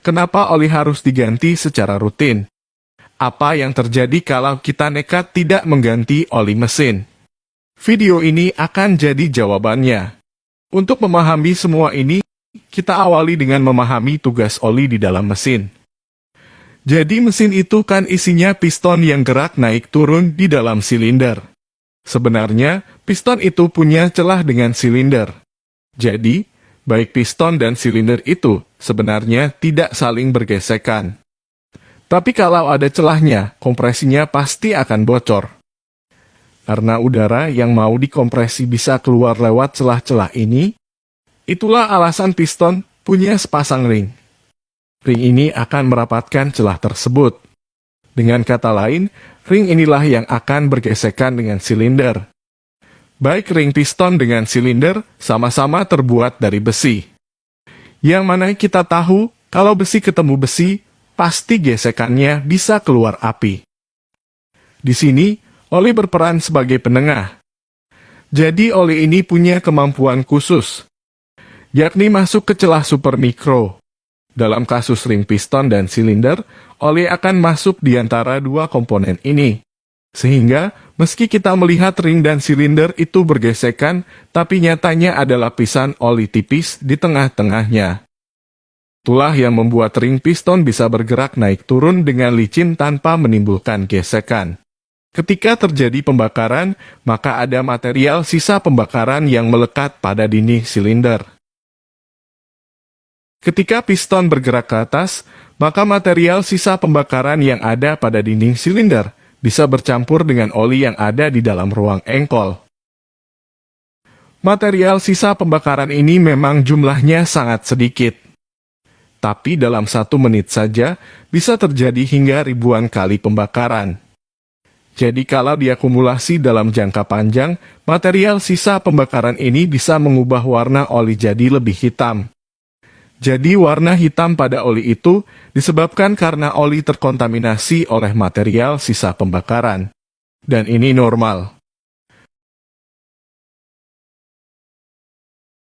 kenapa oli harus diganti secara rutin? Apa yang terjadi kalau kita nekat tidak mengganti oli mesin? Video ini akan jadi jawabannya. Untuk memahami semua ini, kita awali dengan memahami tugas oli di dalam mesin. Jadi mesin itu kan isinya piston yang gerak naik turun di dalam silinder. Sebenarnya, piston itu punya celah dengan silinder. Jadi, baik piston dan silinder itu sebenarnya tidak saling bergesekan. Tapi kalau ada celahnya, kompresinya pasti akan bocor. Karena udara yang mau dikompresi bisa keluar lewat celah-celah ini, itulah alasan piston punya sepasang ring. Ring ini akan merapatkan celah tersebut. Dengan kata lain, ring inilah yang akan bergesekan dengan silinder. Baik ring piston dengan silinder sama-sama terbuat dari besi. Yang mana kita tahu, kalau besi ketemu besi, pasti gesekannya bisa keluar api. Di sini, oli berperan sebagai penengah. Jadi oli ini punya kemampuan khusus, yakni masuk ke celah supermikro. Dalam kasus ring piston dan silinder, oli akan masuk di antara dua komponen ini. Sehingga, meski kita melihat ring dan silinder itu bergesekan, tapi nyatanya ada lapisan oli tipis di tengah-tengahnya. Itulah yang membuat ring piston bisa bergerak naik turun dengan licin tanpa menimbulkan gesekan. Ketika terjadi pembakaran, maka ada material sisa pembakaran yang melekat pada dinding silinder. Ketika piston bergerak ke atas, maka material sisa pembakaran yang ada pada dinding silinder bisa bercampur dengan oli yang ada di dalam ruang engkol. Material sisa pembakaran ini memang jumlahnya sangat sedikit. Tapi dalam 1 menit saja bisa terjadi hingga ribuan kali pembakaran. Jadi kalau diakumulasi dalam jangka panjang, material sisa pembakaran ini bisa mengubah warna oli jadi lebih hitam. Jadi warna hitam pada oli itu disebabkan karena oli terkontaminasi oleh material sisa pembakaran. Dan ini normal.